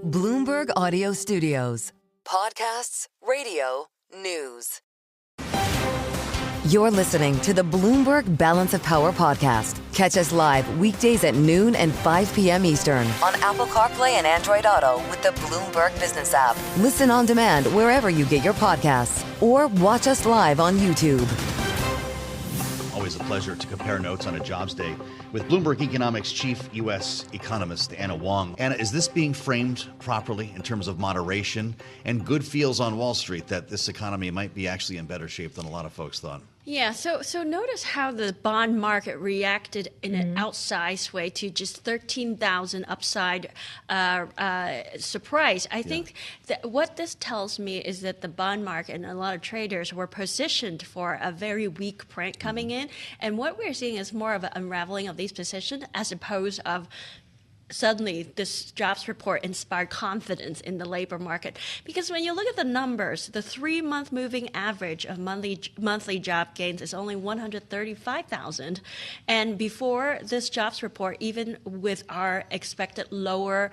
Bloomberg Audio Studios. Podcasts, radio, news. You're listening to the Bloomberg Balance of Power podcast. Catch us live weekdays at noon and 5 p.m. Eastern on Apple CarPlay and Android Auto with the Bloomberg Business app. Listen on demand wherever you get your podcasts or watch us live on YouTube. Always a pleasure to compare notes on a jobs day with Bloomberg Economics chief U.S. economist Anna Wong. Anna, is this being framed properly in terms of moderation and good feels on Wall Street that this economy might be actually in better shape than a lot of folks thought? Yeah, so notice how the bond market reacted in an outsized way to just 13,000 upside surprise. I think that what this tells me is that the bond market and a lot of traders were positioned for a very weak print coming in. And what we're seeing is more of an unraveling of these positions as opposed of suddenly this jobs report inspired confidence in the labor market. Because when you look at the numbers, the 3-month moving average of monthly job gains is only 135,000. And before this jobs report, even with our expected lower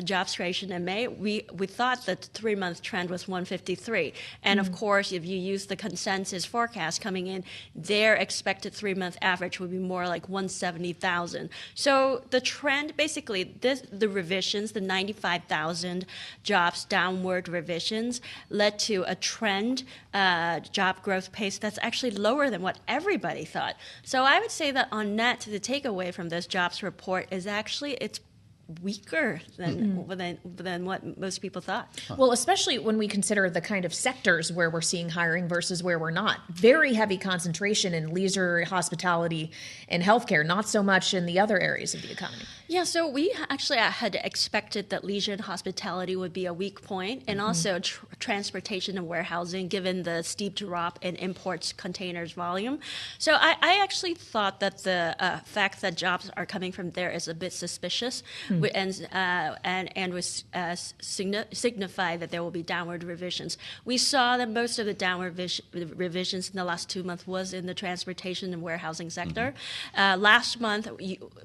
jobs creation in May, we thought that the 3-month trend was 153. And of course, if you use the consensus forecast coming in, their expected 3-month average would be more like 170,000. So the trend, basically, the revisions, the 95,000 jobs downward revisions, led to a trend job growth pace that's actually lower than what everybody thought. So I would say that on net, the takeaway from this jobs report is actually it's weaker than what most people thought. Well, especially when we consider the kind of sectors where we're seeing hiring versus where we're not. Very heavy concentration in leisure, hospitality, and healthcare, not so much in the other areas of the economy. Yeah, so we actually had expected that leisure and hospitality would be a weak point, and also transportation and warehousing, given the steep drop in imports containers volume. So I actually thought that the fact that jobs are coming from there is a bit suspicious, and was signify that there will be downward revisions. We saw that most of the downward revisions in the last 2 months was in the transportation and warehousing sector. Last month,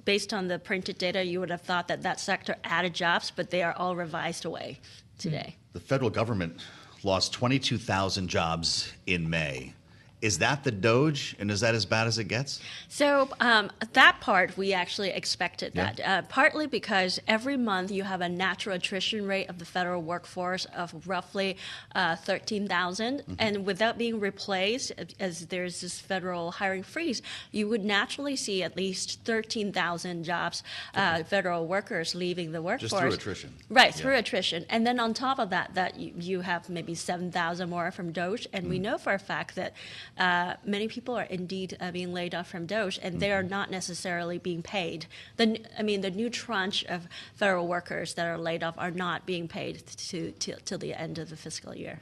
based on the printed data, you would have thought that sector added jobs, but they are all revised away today. The federal government lost 22,000 jobs in May. Is that the Doge, and is that as bad as it gets? So that part, we actually expected that, partly because every month you have a natural attrition rate of the federal workforce of roughly 13,000. And without being replaced, as there's this federal hiring freeze, you would naturally see at least 13,000 jobs, federal workers leaving the workforce. Just through attrition. Right, through attrition. And then on top of that you have maybe 7,000 more from Doge. And we know for a fact that many people are indeed being laid off from Doge, and they are not necessarily being paid. The new tranche of federal workers that are laid off are not being paid till the end of the fiscal year.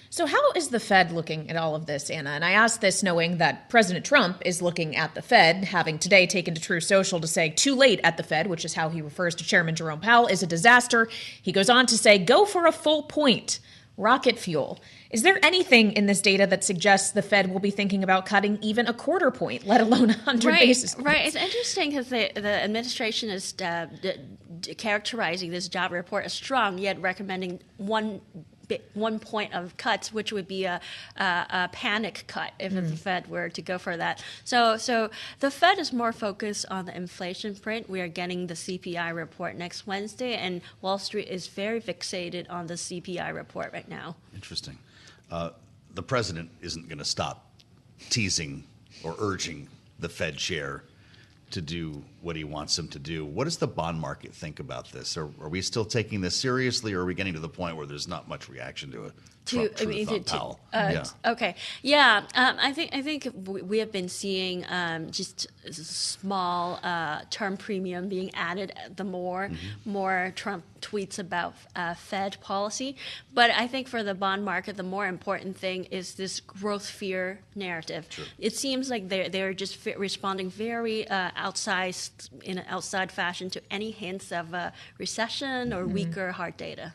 So how is the Fed looking at all of this, Anna? And I ask this knowing that President Trump is looking at the Fed, having today taken to True Social to say too late at the Fed, which is how he refers to Chairman Jerome Powell, is a disaster. He goes on to say, go for a full point. Rocket fuel. Is there anything in this data that suggests the Fed will be thinking about cutting even a quarter point, let alone 100 basis points? Right. It's interesting because the administration is characterizing this job report as strong, yet recommending one point of cuts, which would be a panic cut if the Fed were to go for that. So the Fed is more focused on the inflation print. We are getting the CPI report next Wednesday, and Wall Street is very fixated on the CPI report right now. Interesting. The president isn't going to stop teasing or urging the Fed chair to do what he wants them to do. What does the bond market think about this? Are we still taking this seriously, or are we getting to the point where there's not much reaction to it? Powell. Okay. Yeah. I think we have been seeing just small term premium being added. The more Trump tweets about Fed policy, but I think for the bond market, the more important thing is this growth fear narrative. Sure. It seems like they're just responding very outside fashion to any hints of a recession or weaker hard data.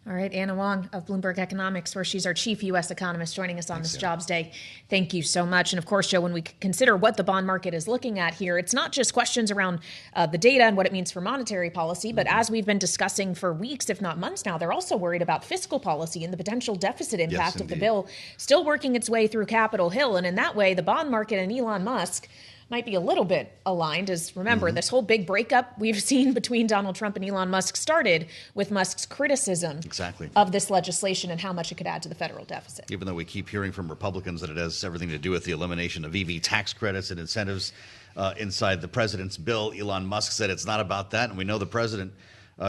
All right, Anna Wong of Bloomberg Economics, where she's our chief U.S. economist, joining us on this Jobs Day. Thank you so much. And of course, Joe, when we consider what the bond market is looking at here, it's not just questions around the data and what it means for monetary policy, but as we've been discussing for weeks, if not months now, they're also worried about fiscal policy and the potential deficit impact of the bill still working its way through Capitol Hill. And in that way, the bond market and Elon Musk might be a little bit aligned, as remember, this whole big breakup we've seen between Donald Trump and Elon Musk started with Musk's criticism of this legislation and how much it could add to the federal deficit. Even though we keep hearing from Republicans that it has everything to do with the elimination of EV tax credits and incentives inside the president's bill, Elon Musk said it's not about that. And we know the president,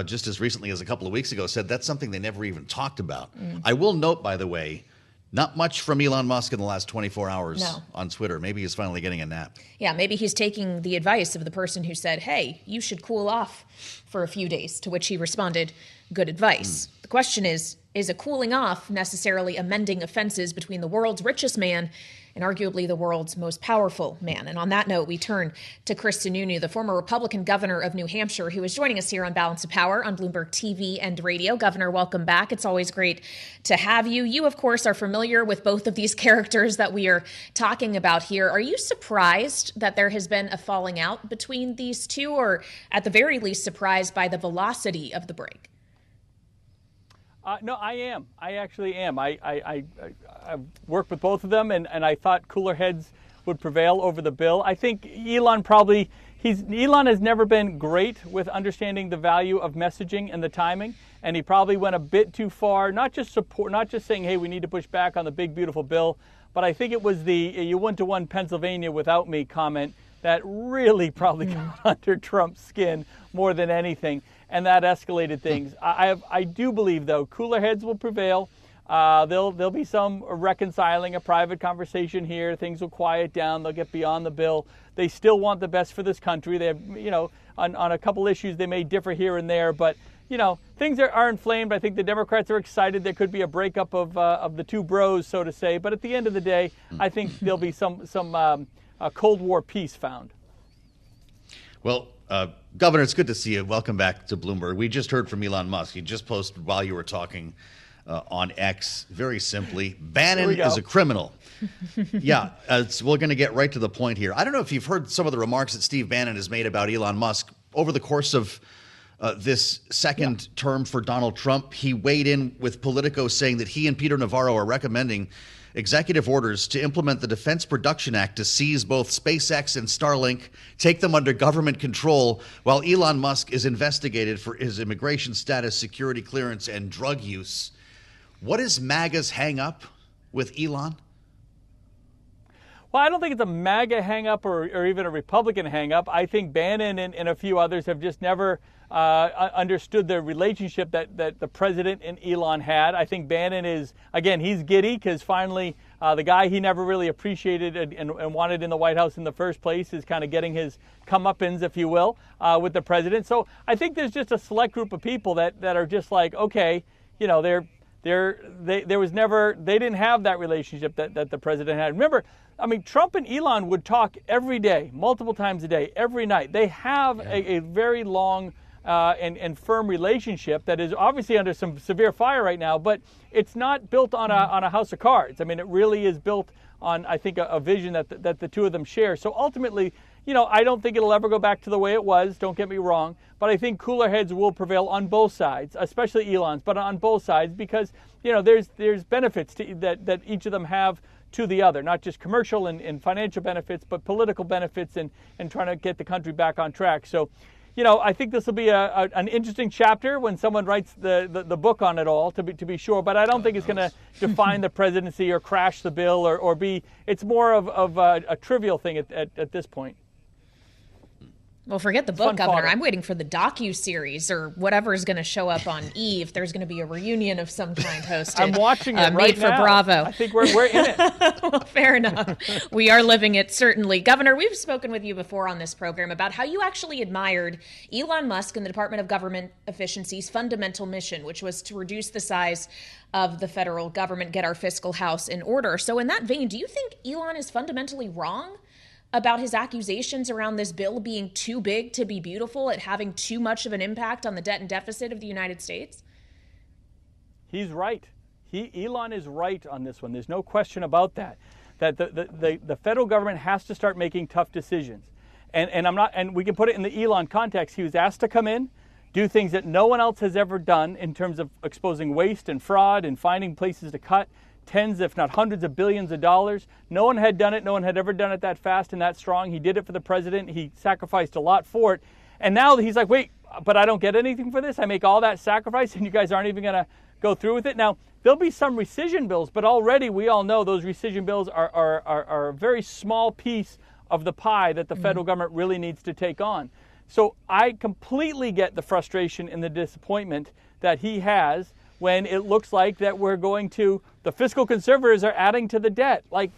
just as recently as a couple of weeks ago, said that's something they never even talked about. I will note, by the way, not much from Elon Musk in the last 24 hours on Twitter. Maybe he's finally getting a nap. Yeah, maybe he's taking the advice of the person who said, hey, you should cool off for a few days, to which he responded, good advice. The question is a cooling off necessarily amending offenses between the world's richest man and arguably the world's most powerful man? And on that note, we turn to Chris Sununu, the former Republican governor of New Hampshire, who is joining us here on Balance of Power on Bloomberg TV and radio. Governor, welcome back. It's always great to have you. You, of course, are familiar with both of these characters that we are talking about here. Are you surprised that there has been a falling out between these two, or at the very least surprised by the velocity of the break? No, I am. I actually am. I've worked with both of them, and I thought cooler heads would prevail over the bill. I think Elon has never been great with understanding the value of messaging and the timing, and he probably went a bit too far, not just saying, hey, we need to push back on the big, beautiful bill, but I think it was the you went to one Pennsylvania without me comment that really probably got under Trump's skin more than anything. And that escalated things. I do believe, though, cooler heads will prevail. There'll be some reconciling, a private conversation here. Things will quiet down. They'll get beyond the bill. They still want the best for this country. They have, on a couple issues they may differ here and there, but things are inflamed. I think the Democrats are excited. There could be a breakup of the two bros, so to say. But at the end of the day, I think there'll be some Cold War peace found. Well, Governor, it's good to see you. Welcome back to Bloomberg. We just heard from Elon Musk. He just posted while you were talking on X, very simply, Bannon is a criminal. We're going to get right to the point here. I don't know if you've heard some of the remarks that Steve Bannon has made about Elon Musk over the course of this second term for Donald Trump. He weighed in with Politico saying that he and Peter Navarro are recommending executive orders to implement the Defense Production Act to seize both SpaceX and Starlink, take them under government control, while Elon Musk is investigated for his immigration status, security clearance, and drug use. What is MAGA's hang up with Elon? Well, I don't think it's a MAGA hang up or even a Republican hang up. I think Bannon and a few others have just never understood the relationship that the president and Elon had. I think Bannon is, again, he's giddy because finally the guy he never really appreciated and wanted in the White House in the first place is kind of getting his comeuppance, if you will, with the president. So I think there's just a select group of people that are just like, okay, they didn't have that relationship that the president had. Remember, I mean, Trump and Elon would talk every day, multiple times a day, every night. They have a very long and firm relationship that is obviously under some severe fire right now, but it's not built on a house of cards. I mean, it really is built on, I think, a vision that the two of them share. So ultimately, I don't think it'll ever go back to the way it was, don't get me wrong, but I think cooler heads will prevail on both sides, especially Elon's, but on both sides, because, there's benefits that each of them have to the other, not just commercial and financial benefits, but political benefits and trying to get the country back on track. So, I think this will be an interesting chapter when someone writes the book on it all, to be sure. But I don't think it's going to define the presidency or crash the bill or be. It's more of a trivial thing at this point. Well, forget the book, Governor. I'm waiting for the docu-series or whatever is going to show up on E! If there's going to be a reunion of some kind hosted. I'm watching it right now. Made for Bravo. I think we're in it. Well, fair enough. We are living it, certainly. Governor, we've spoken with you before on this program about how you actually admired Elon Musk and the Department of Government Efficiency's fundamental mission, which was to reduce the size of the federal government, get our fiscal house in order. So in that vein, do you think Elon is fundamentally wrong about his accusations around this bill being too big to be beautiful, it having too much of an impact on the debt and deficit of the United States? He's right. Elon is right on this one. There's no question about that. That the federal government has to start making tough decisions. And we can put it in the Elon context. He was asked to come in, do things that no one else has ever done in terms of exposing waste and fraud and finding places to cut tens, if not hundreds of billions of dollars. No one had done it. No one had ever done it that fast and that strong. He did it for the president. He sacrificed a lot for it. And now he's like, wait, but I don't get anything for this. I make all that sacrifice and you guys aren't even going to go through with it. Now, there'll be some rescission bills, but already we all know those rescission bills are a very small piece of the pie that the federal government really needs to take on. So I completely get the frustration and the disappointment that he has when it looks like that we're going to, the fiscal conservators are adding to the debt. Like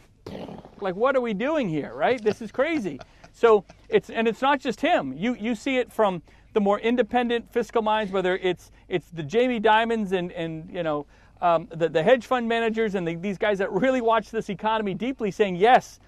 what are we doing here, right? This is crazy. So it's not just him. You see it from the more independent fiscal minds, whether it's the Jamie Dimons and the hedge fund managers and these guys that really watch this economy deeply, saying yes,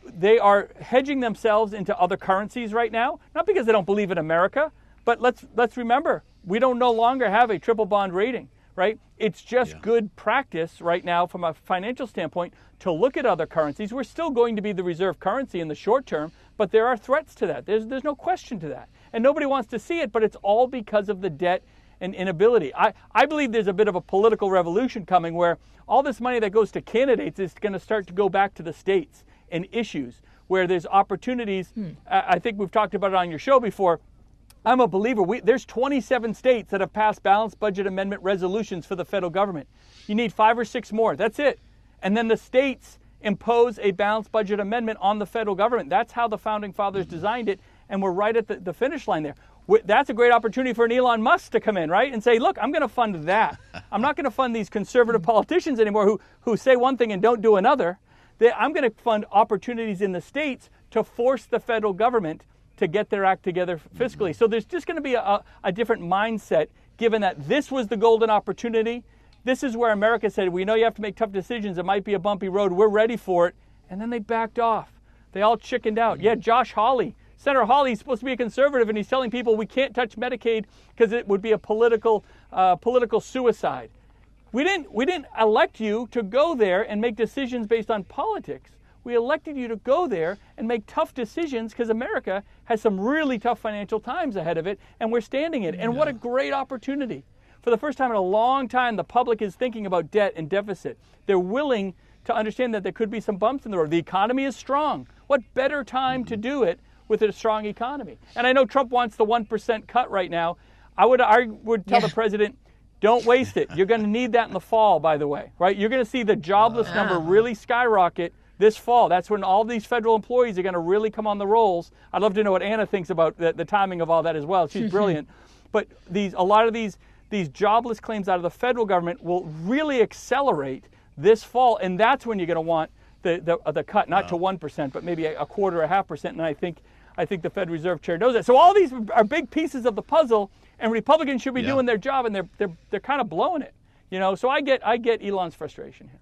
they are hedging themselves into other currencies right now, not because they don't believe in America, but let's remember, we don't no longer have a triple bond rating, right? It's just good practice right now from a financial standpoint to look at other currencies. We're still going to be the reserve currency in the short term, but there are threats to that. There's no question to that. And nobody wants to see it, but it's all because of the debt and inability. I believe there's a bit of a political revolution coming where all this money that goes to candidates is going to start to go back to the states and issues where there's opportunities. I think we've talked about it on your show before. I'm a believer. There's 27 states that have passed balanced budget amendment resolutions for the federal government. You need 5 or 6 more. That's it. And then the states impose a balanced budget amendment on the federal government. That's how the founding fathers designed it. And we're right at the finish line there. That's a great opportunity for an Elon Musk to come in, right? And say, look, I'm going to fund that. I'm not going to fund these conservative politicians anymore who say one thing and don't do another. I'm going to fund opportunities in the states to force the federal government to get their act together fiscally. So there's just going to be a different mindset, given that this was the golden opportunity. This is where America said, we know you have to make tough decisions. It might be a bumpy road. We're ready for it. And then they backed off. They all chickened out. Yeah, Josh Hawley. Senator Hawley is supposed to be a conservative, and he's telling people we can't touch Medicaid because it would be a political suicide. We didn't elect you to go there and make decisions based on politics. We elected you to go there and make tough decisions because America has some really tough financial times ahead of it, and we're standing it. And what a great opportunity. For the first time in a long time, the public is thinking about debt and deficit. They're willing to understand that there could be some bumps in the road. The economy is strong. What better time to do it with a strong economy? And I know Trump wants the 1% cut right now. I would tell the president, don't waste it. You're going to need that in the fall, by the way, right? You're going to see the jobless number really skyrocket this fall. That's when all these federal employees are going to really come on the rolls. I'd love to know what Anna thinks about the timing of all that as well. She's brilliant. But a lot of these jobless claims out of the federal government will really accelerate this fall, and that's when you're going to want the cut, not to 1%, but maybe a quarter, 0.5%. And I think the Fed Reserve Chair knows that. So all these are big pieces of the puzzle, and Republicans should be doing their job, and they're kind of blowing it, So I get Elon's frustration here.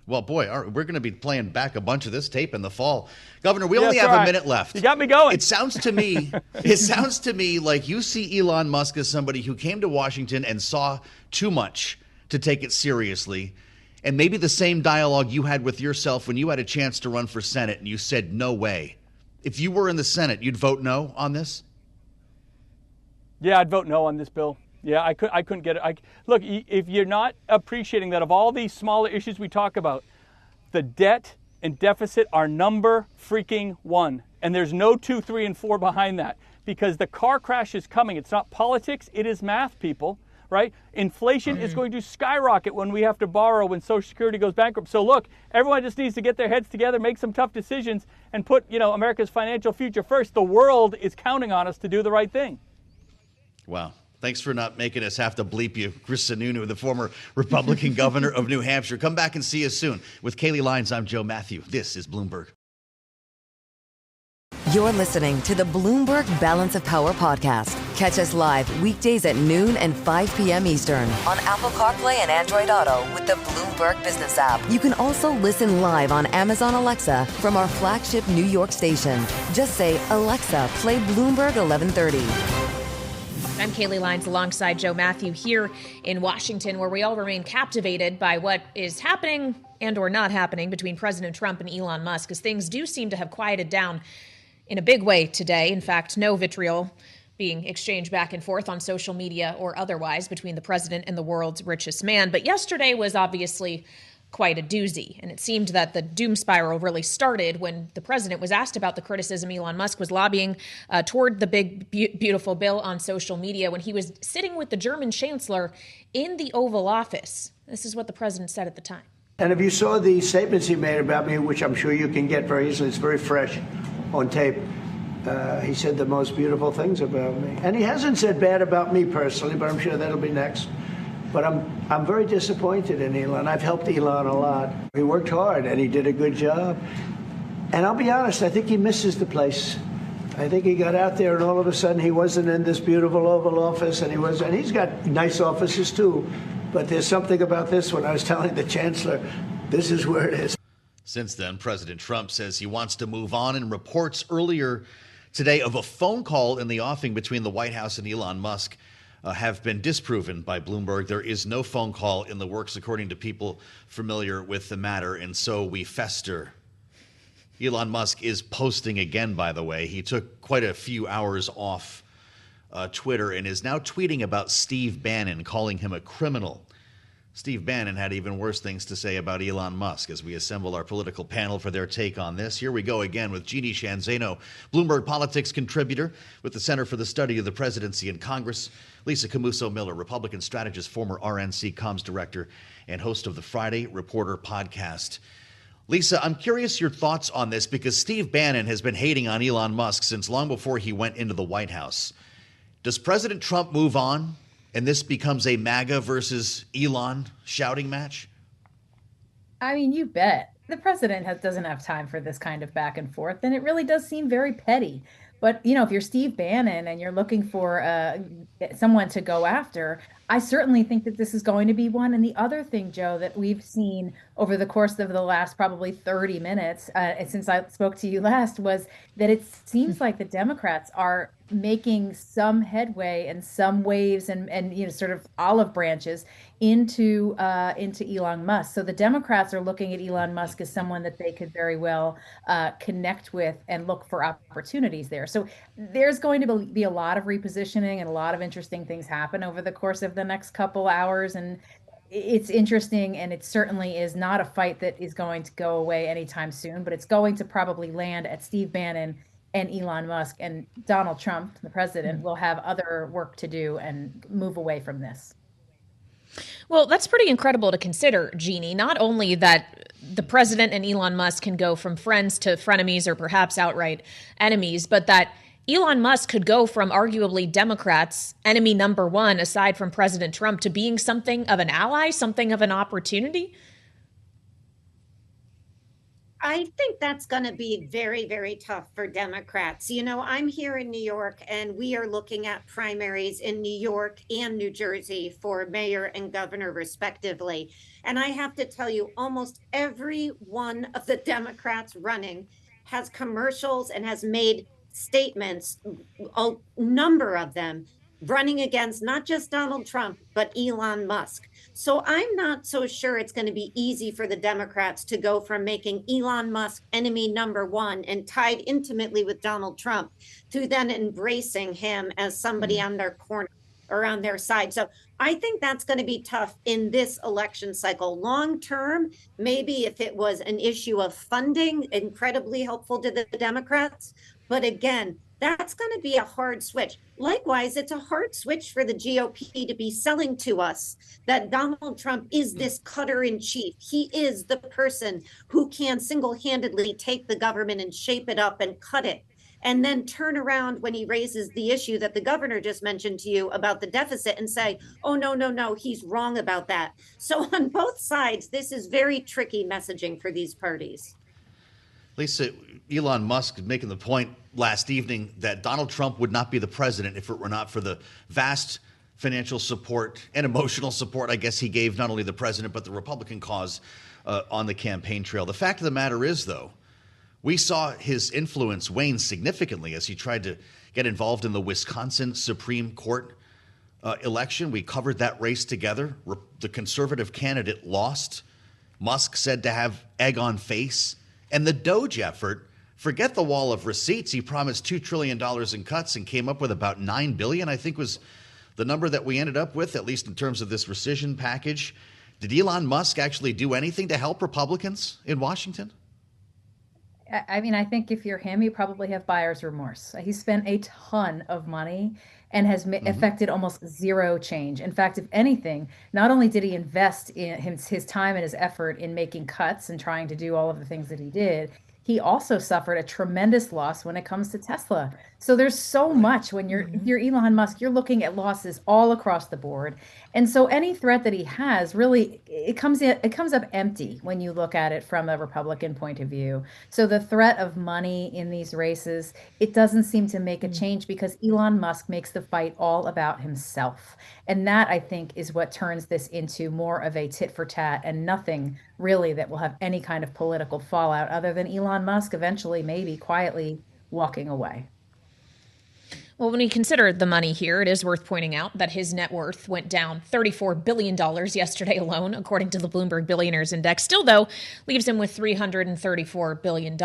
Well, boy, we're going to be playing back a bunch of this tape in the fall. Governor, we only have a minute left. You got me going. It sounds to me like you see Elon Musk as somebody who came to Washington and saw too much to take it seriously. And maybe the same dialogue you had with yourself when you had a chance to run for Senate and you said, no way. If you were in the Senate, you'd vote no on this? Yeah, I'd vote no on this bill. Yeah, I couldn't get it. Look, if you're not appreciating that of all these smaller issues we talk about, the debt and deficit are number freaking 1. And there's no 2, 3, and 4 behind that. Because the car crash is coming. It's not politics, it is math, people. Right? Inflation is going to skyrocket when we have to borrow when Social Security goes bankrupt. So look, everyone just needs to get their heads together, make some tough decisions, and put, America's financial future first. The world is counting on us to do the right thing. Wow. Thanks for not making us have to bleep you. Chris Sununu, the former Republican governor of New Hampshire. Come back and see us soon. With Kailey Leinz, I'm Joe Mathieu. This is Bloomberg. You're listening to the Bloomberg Balance of Power podcast. Catch us live weekdays at noon and 5 p.m. Eastern on Apple CarPlay and Android Auto with the Bloomberg Business app. You can also listen live on Amazon Alexa from our flagship New York station. Just say, Alexa, play Bloomberg 1130. I'm Kailey Leinz alongside Joe Mathieu here in Washington, where we all remain captivated by what is happening and or not happening between President Trump and Elon Musk, as things do seem to have quieted down in a big way today. In fact, no vitriol being exchanged back and forth on social media or otherwise between the president and the world's richest man. But yesterday was obviously quite a doozy. And it seemed that the doom spiral really started when the president was asked about the criticism Elon Musk was lobbying toward the big, beautiful bill on social media when he was sitting with the German chancellor in the Oval Office. This is what the president said at the time. And if you saw the statements he made about me, which I'm sure you can get very easily, it's very fresh on tape. He said the most beautiful things about me. And he hasn't said bad about me personally, but I'm sure that'll be next. But I'm very disappointed in Elon. I've helped Elon a lot. He worked hard and he did a good job. And I'll be honest, I think he misses the place. I think he got out there and all of a sudden he wasn't in this beautiful Oval Office, and he's got nice offices too. But there's something about this one. I was telling the chancellor, this is where it is. Since then, President Trump says he wants to move on, and reports earlier today of a phone call in the offing between the White House and Elon Musk have been disproven by Bloomberg. There is no phone call in the works, according to people familiar with the matter, and so we fester. Elon Musk is posting again, by the way. He took quite a few hours off Twitter and is now tweeting about Steve Bannon, calling him a criminal. Steve Bannon had even worse things to say about Elon Musk. As we assemble our political panel for their take on this, here we go again with Jeannie Shanzano, Bloomberg Politics contributor with the Center for the Study of the Presidency and Congress, Lisa Camuso-Miller, Republican strategist, former RNC comms director, and host of the Friday Reporter podcast. Lisa, I'm curious your thoughts on this, because Steve Bannon has been hating on Elon Musk since long before he went into the White House. Does President Trump move on, and this becomes a MAGA versus Elon shouting match? I mean, you bet. The president doesn't have time for this kind of back and forth, and it really does seem very petty. But, you know, if you're Steve Bannon and you're looking for someone to go after, I certainly think that this is going to be one. And the other thing, Joe, that we've seen over the course of the last probably 30 minutes since I spoke to you last was that it seems like the Democrats are making some headway and some waves and you know, sort of olive branches into Elon Musk. So the Democrats are looking at Elon Musk as someone that they could very well connect with and look for opportunities there. So there's going to be a lot of repositioning and a lot of interesting things happen over the course of the next couple hours. And it's interesting, and it certainly is not a fight that is going to go away anytime soon, but it's going to probably land at Steve Bannon and Elon Musk, and Donald Trump, the president, will have other work to do and move away from this. Well, that's pretty incredible to consider, Jeannie. Not only that the president and Elon Musk can go from friends to frenemies or perhaps outright enemies, but that Elon Musk could go from arguably Democrats' enemy number one, aside from President Trump, to being something of an ally, something of an opportunity. I think that's going to be very, very tough for Democrats. You know, I'm here in New York, and we are looking at primaries in New York and New Jersey for mayor and governor, respectively. And I have to tell you, almost every one of the Democrats running has commercials and has made statements, a number of them, running against not just Donald Trump, but Elon Musk. So I'm not so sure it's going to be easy for the Democrats to go from making Elon Musk enemy number one and tied intimately with Donald Trump to then embracing him as somebody on their corner or on their side. So I think that's going to be tough in this election cycle. Long term, maybe if it was an issue of funding, incredibly helpful to the Democrats. But again, that's going to be a hard switch. Likewise, it's a hard switch for the GOP to be selling to us that Donald Trump is this cutter in chief. He is the person who can single-handedly take the government and shape it up and cut it, and then turn around when he raises the issue that the governor just mentioned to you about the deficit and say, oh, no, he's wrong about that. So on both sides, this is very tricky messaging for these parties. Lisa, Elon Musk making the point last evening that Donald Trump would not be the president if it were not for the vast financial support and emotional support, I guess, he gave not only the president but the Republican cause on the campaign trail. The fact of the matter is, though, we saw his influence wane significantly as he tried to get involved in the Wisconsin Supreme Court election. We covered that race together. The conservative candidate lost. Musk said to have egg on face. And the Doge effort, forget the wall of receipts. He promised $2 trillion in cuts and came up with about $9 billion, I think was the number that we ended up with, at least in terms of this rescission package. Did Elon Musk actually do anything to help Republicans in Washington? I mean, I think if you're him, you probably have buyer's remorse. He spent a ton of money and has affected almost zero change. In fact, if anything, not only did he invest in his time and his effort in making cuts and trying to do all of the things that he did, he also suffered a tremendous loss when it comes to Tesla. So there's so much when you're Elon Musk, you're looking at losses all across the board. And so any threat that he has really, it comes up empty when you look at it from a Republican point of view. So the threat of money in these races, it doesn't seem to make a change because Elon Musk makes the fight all about himself. And that, I think, is what turns this into more of a tit for tat and nothing really that will have any kind of political fallout other than Elon Musk eventually maybe quietly walking away. Well, when we consider the money here, it is worth pointing out that his net worth went down $34 billion yesterday alone, according to the Bloomberg Billionaires Index. Still, though, leaves him with $334 billion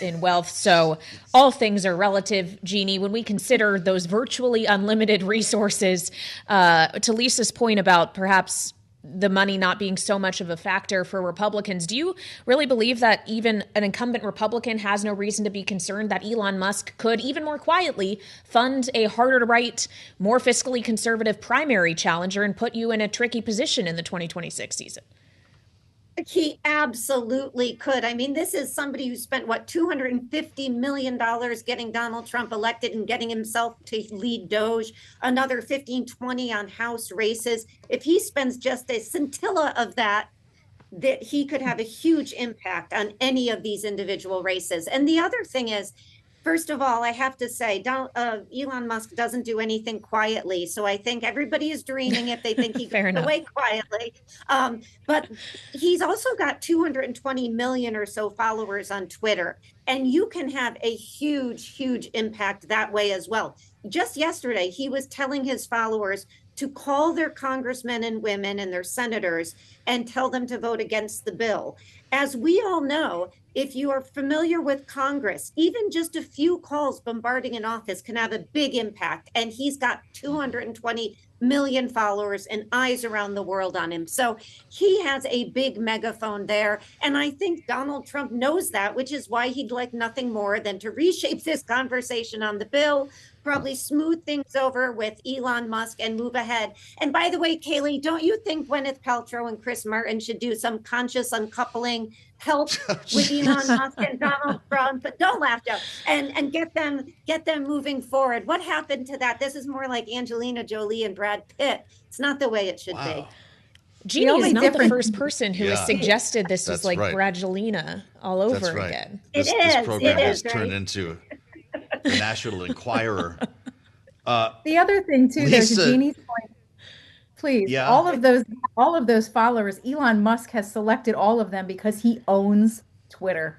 in wealth. So all things are relative, Jeannie. When we consider those virtually unlimited resources, to Lisa's point about perhaps the money not being so much of a factor for Republicans, do you really believe that even an incumbent Republican has no reason to be concerned that Elon Musk could, even more quietly, fund a harder to write, more fiscally conservative primary challenger and put you in a tricky position in the 2026 season? He absolutely could. I mean, this is somebody who spent, $250 million getting Donald Trump elected and getting himself to lead Doge, another 15, 20 on House races. If he spends just a scintilla of that he could have a huge impact on any of these individual races. And the other thing is, first of all, I have to say, Elon Musk doesn't do anything quietly. So I think everybody is dreaming if they think he goes away quietly. But he's also got 220 million or so followers on Twitter. And you can have a huge, huge impact that way as well. Just yesterday, he was telling his followers to call their congressmen and women and their senators and tell them to vote against the bill. As we all know, if you are familiar with Congress, even just a few calls bombarding an office can have a big impact. And he's got 220 million followers and eyes around the world on him. So he has a big megaphone there. And I think Donald Trump knows that, which is why he'd like nothing more than to reshape this conversation on the bill, probably smooth things over with Elon Musk and move ahead. And by the way, Kailey, don't you think Gwyneth Paltrow and Chris Martin should do some conscious uncoupling help with Elon Musk and Donald Trump? But don't laugh, Joe. And get them moving forward. What happened to that? This is more like Angelina Jolie and Brad Pitt. It's not the way it should be. Jeannie is not the first person who has suggested this is like Bradgelina all over again. This program has turned into the National Enquirer. The other thing too, to Jeannie's point, please, all of those followers, Elon Musk has selected all of them because he owns Twitter.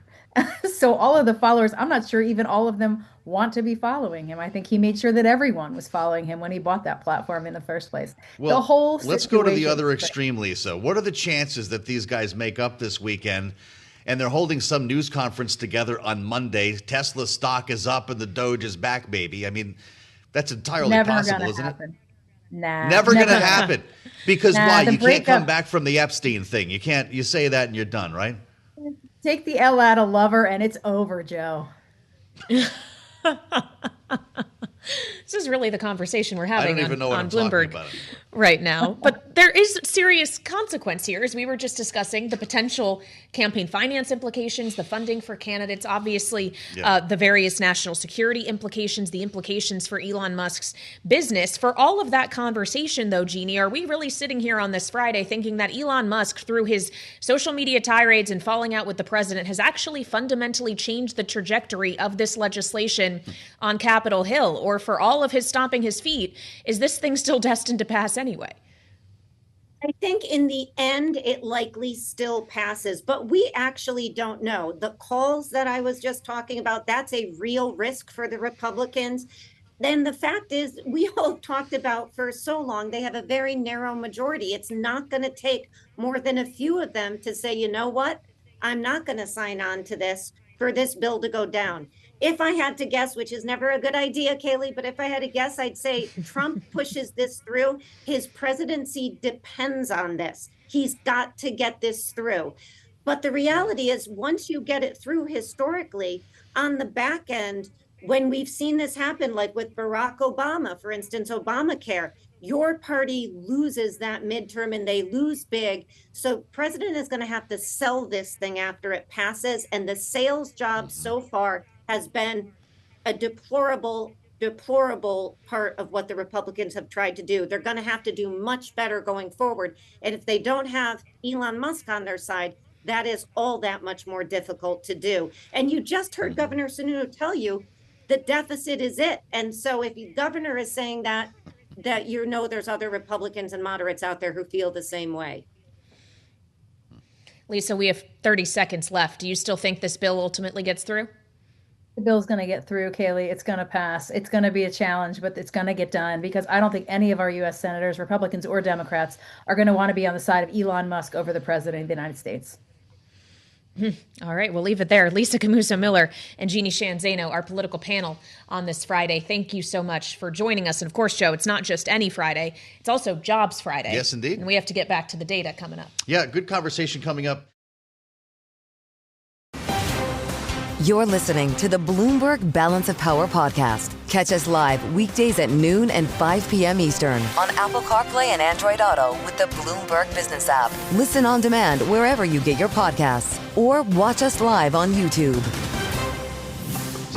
So all of the followers, I'm not sure even all of them want to be following him. I think he made sure that everyone was following him when he bought that platform in the first place. Well, let's go to the other extreme, Lisa. What are the chances that these guys make up this weekend and they're holding some news conference together on Monday? Tesla stock is up and the Doge is back, baby. I mean, that's entirely possible, isn't it? Never going to happen. Because why? You can't come back from the Epstein thing. You can't. You say that and you're done, right? Take the L out of lover and it's over, Joe. This is really the conversation we're having on Bloomberg right now. But there is serious consequence here, as we were just discussing, the potential campaign finance implications, the funding for candidates, obviously the various national security implications, the implications for Elon Musk's business. For all of that conversation, though, Jeannie, are we really sitting here on this Friday thinking that Elon Musk, through his social media tirades and falling out with the president, has actually fundamentally changed the trajectory of this legislation on Capitol Hill? Or for all of his stomping his feet, is this thing still destined to pass anyway? I think in the end, it likely still passes, but we actually don't know. The calls that I was just talking about, that's a real risk for the Republicans. then the fact is, we all talked about for so long, they have a very narrow majority. It's not going to take more than a few of them to say, you know what, I'm not going to sign on to this for this bill to go down. If I had to guess, which is never a good idea, Kailey, but if I had to guess, I'd say Trump pushes this through. His presidency depends on this. He's got to get this through. But the reality is, once you get it through historically, on the back end, when we've seen this happen, like with Barack Obama, for instance, Obamacare, your party loses that midterm and they lose big. So president is going to have to sell this thing after it passes. And the sales job so far has been a deplorable part of what the Republicans have tried to do. They're going to have to do much better going forward. And if they don't have Elon Musk on their side, that is all that much more difficult to do. And you just heard Governor Sununu tell you the deficit is it. And so if the governor is saying that there's other Republicans and moderates out there who feel the same way. Lisa, we have 30 seconds left. Do you still think this bill ultimately gets through? The bill's going to get through, Kailey. It's going to pass. It's going to be a challenge, but it's going to get done because I don't think any of our U.S. senators, Republicans or Democrats, are going to want to be on the side of Elon Musk over the president of the United States. All right, we'll leave it there. Lisa Camuso-Miller and Jeannie Shanzano, our political panel on this Friday. Thank you so much for joining us. And of course, Joe, it's not just any Friday. It's also Jobs Friday. Yes, indeed. And we have to get back to the data coming up. Yeah, good conversation coming up. You're listening to the Bloomberg Balance of Power podcast. Catch us live weekdays at noon and 5 p.m. Eastern on Apple CarPlay and Android Auto with the Bloomberg Business app. Listen on demand wherever you get your podcasts or watch us live on YouTube.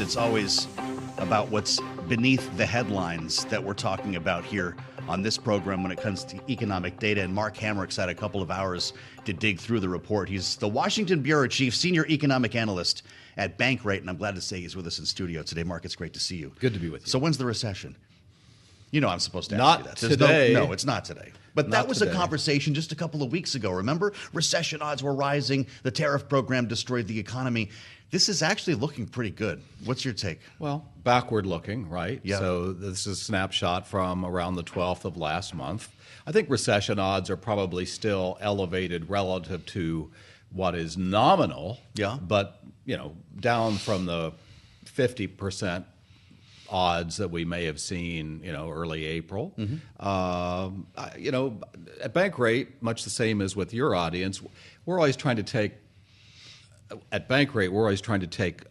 It's always about what's beneath the headlines that we're talking about here on this program when it comes to economic data. And Mark Hamrick's had a couple of hours to dig through the report. He's the Washington Bureau Chief, Senior Economic Analyst at Bankrate, and I'm glad to say he's with us in studio today. Mark, it's great to see you. Good to be with you. So when's the recession? You know I'm supposed to ask Not you that. today. No, it's not today. But that was today. a conversation just a couple of weeks ago. Remember? Recession odds were rising. The tariff program destroyed the economy. This is actually looking pretty good. What's your take? Well, backward looking, right? Yeah. So this is a snapshot from around the 12th of last month. I think recession odds are probably still elevated relative to what is nominal. Yeah. But, down from the 50% odds that we may have seen, early April. At Bankrate, much the same as with your audience, we're always trying to take a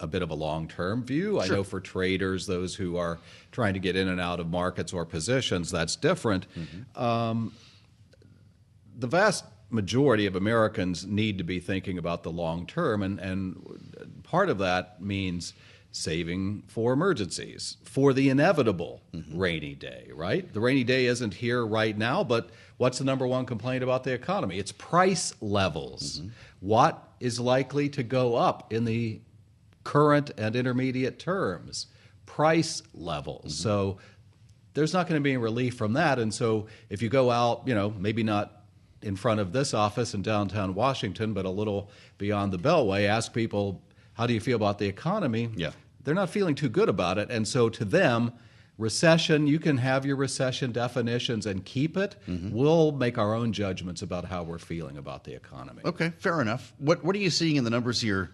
bit of a long-term view. Sure. I know for traders, those who are trying to get in and out of markets or positions, that's different. The vast majority of Americans need to be thinking about the long term, and part of that means saving for emergencies, for the inevitable rainy day, right? The rainy day isn't here right now, but what's the number one complaint about the economy? It's price levels. What is likely to go up in the current and intermediate terms? Price levels. So there's not going to be any relief from that. And so if you go out, maybe not in front of this office in downtown Washington, but a little beyond the Beltway, ask people, how do you feel about the economy? Yeah. They're not feeling too good about it. And so to them, recession, you can have your recession definitions and keep it. We'll make our own judgments about how we're feeling about the economy. Okay, fair enough. What are you seeing in the numbers here?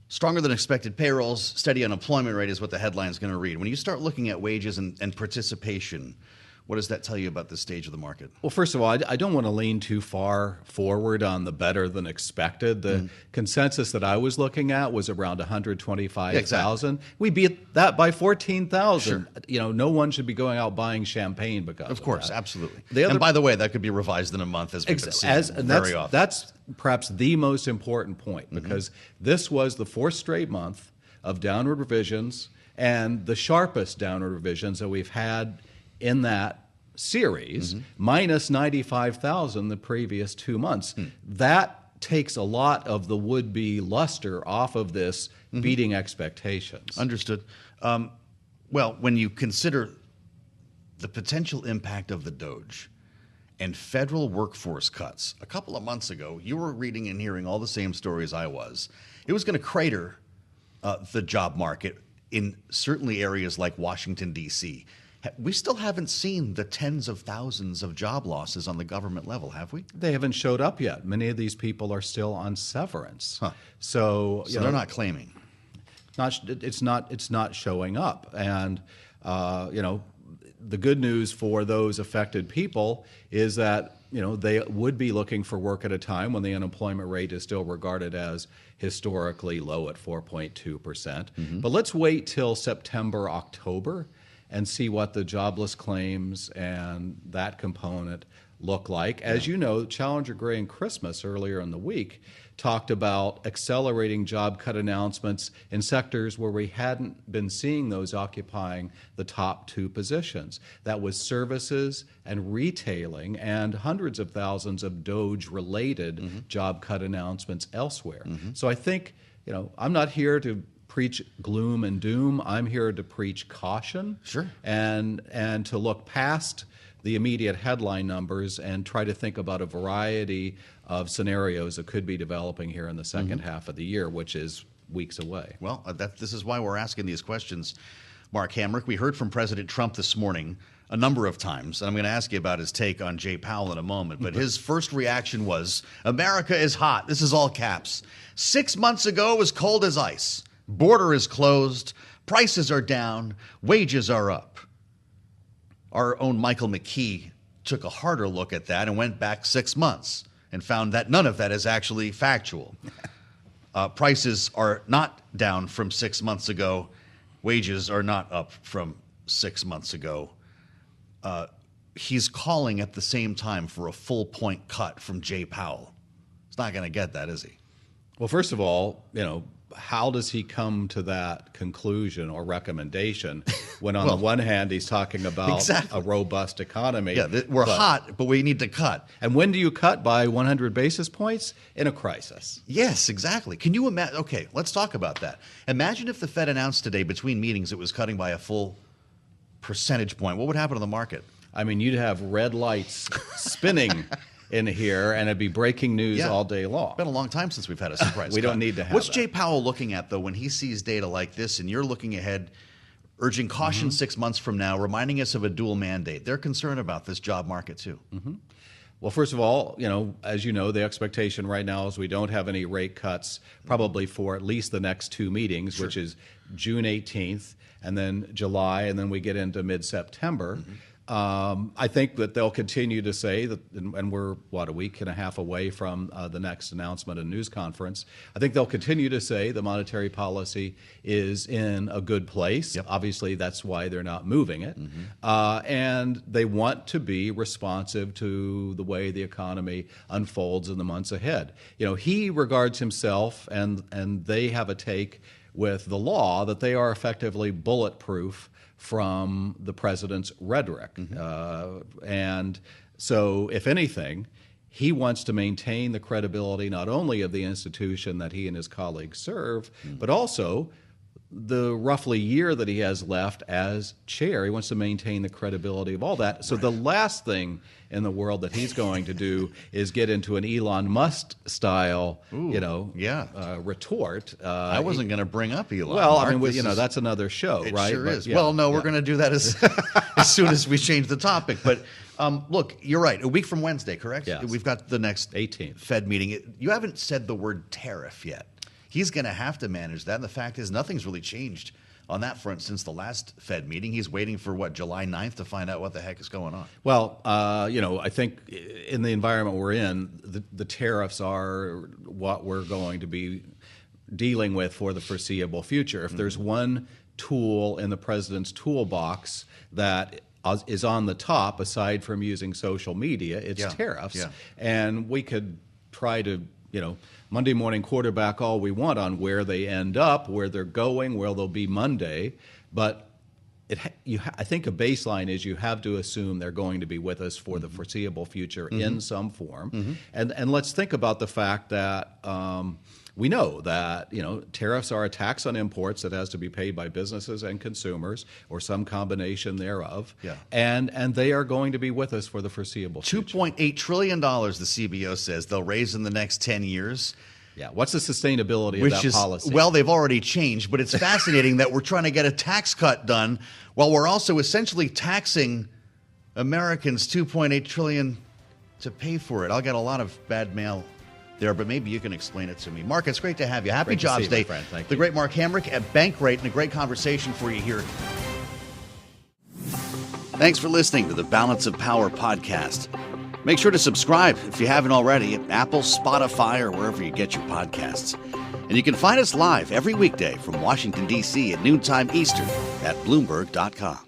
Stronger than expected payrolls, steady unemployment rate is what the headline's going to read. When you start looking at wages and participation, what does that tell you about this stage of the market? Well, first of all, I don't want to lean too far forward on the better than expected. The consensus that I was looking at was around 125,000. Exactly. We beat that by 14,000. Sure. No one should be going out buying champagne because of course, that. Absolutely. The other, and by the way, that could be revised in a month as we've been seeing very often. That's perhaps the most important point because this was the fourth straight month of downward revisions and the sharpest downward revisions that we've had in that series, minus 95,000 the previous 2 months. That takes a lot of the would-be luster off of this beating expectations. Understood. Well, when you consider the potential impact of the Doge and federal workforce cuts, a couple of months ago, you were reading and hearing all the same stories I was. It was going to crater the job market. in certainly areas like Washington, D.C., we still haven't seen the tens of thousands of job losses on the government level, have we? They haven't showed up yet. Many of these people are still on severance. Huh. So they're not claiming. It's not showing up. And, the good news for those affected people is that, they would be looking for work at a time when the unemployment rate is still regarded as historically low at 4.2%. But let's wait till September, October, and see what the jobless claims and that component look like. As you know, Challenger Gray and Christmas earlier in the week talked about accelerating job cut announcements in sectors where we hadn't been seeing those occupying the top two positions. That was services and retailing, and hundreds of thousands of DOGE-related job cut announcements elsewhere. So I think, I'm not here to preach gloom and doom. I'm here to preach caution. Sure. And to look past the immediate headline numbers and try to think about a variety of scenarios that could be developing here in the second half of the year, which is weeks away. Well, this is why we're asking these questions, Mark Hamrick. We heard from President Trump this morning a number of times, and I'm going to ask you about his take on Jay Powell in a moment, but his first reaction was, America is hot. This is all caps. 6 months ago, it was cold as ice. Border is closed. Prices are down. Wages are up. Our own Michael McKee took a harder look at that and went back 6 months and found that none of that is actually factual. Prices are not down from 6 months ago. Wages are not up from 6 months ago. He's calling at the same time for a full point cut from Jay Powell. He's not going to get that, is he? Well, first of all, how does he come to that conclusion or recommendation when on the one hand he's talking about a robust economy? Yeah, we're hot, but we need to cut. And when do you cut by 100 basis points? In a crisis. Yes, exactly. Can you imagine? Okay, let's talk about that. Imagine if the Fed announced today between meetings it was cutting by a full percentage point. What would happen to the market? I mean, you'd have red lights spinning in here, and it'd be breaking news all day long. It's been a long time since we've had a surprise We cut. don't need to have What's that. Jay Powell looking at, though, when he sees data like this, and you're looking ahead, urging caution 6 months from now, reminding us of a dual mandate? They're concerned about this job market, too. Well, first of all, as you know, the expectation right now is we don't have any rate cuts probably for at least the next two meetings, which is June 18th and then July, and then we get into mid-September. I think that they'll continue to say that, and we're, a week and a half away from the next announcement and news conference. I think they'll continue to say the monetary policy is in a good place. Obviously, that's why they're not moving it. And they want to be responsive to the way the economy unfolds in the months ahead. He regards himself, and they have a take with the law that they are effectively bulletproof from the president's rhetoric. And so, if anything, he wants to maintain the credibility not only of the institution that he and his colleagues serve, but also the roughly year that he has left as chair. He wants to maintain the credibility of all that. So the last thing in the world that he's going to do is get into an Elon Musk style, retort. I wasn't going to bring up Elon. Well, Mark. I mean, that's another show, it right? Sure But, is. Well, no, we're going to do that as soon as we change the topic. But look, you're right. A week from Wednesday, correct? Yes. We've got the next 18th Fed meeting. You haven't said the word tariff yet. He's going to have to manage that. And the fact is, nothing's really changed on that front since the last Fed meeting. He's waiting for, July 9th to find out what the heck is going on. Well, I think in the environment we're in, the tariffs are what we're going to be dealing with for the foreseeable future. If there's one tool in the president's toolbox that is on the top, aside from using social media, it's tariffs. Yeah. And we could try to, Monday morning quarterback all we want on where they end up, where they're going, where they'll be Monday. But I think a baseline is you have to assume they're going to be with us for the foreseeable future in some form. And let's think about the fact that we know that tariffs are a tax on imports that has to be paid by businesses and consumers, or some combination thereof. Yeah. And they are going to be with us for the foreseeable future. $2.8 trillion, the CBO says, they'll raise in the next 10 years. Yeah, what's the sustainability of Which that is, policy? well, they've already changed, but it's fascinating that we're trying to get a tax cut done while we're also essentially taxing Americans $2.8 trillion to pay for it. I'll get a lot of bad mail there, but maybe you can explain it to me. Mark, it's great to have you. Happy Great to Jobs see you, my Day. friend. Thank The you. great Mark Hamrick at Bankrate, and a great conversation for you here. Thanks for listening to the Balance of Power podcast. Make sure to subscribe if you haven't already at Apple, Spotify, or wherever you get your podcasts. And you can find us live every weekday from Washington, D.C. at noontime Eastern at Bloomberg.com.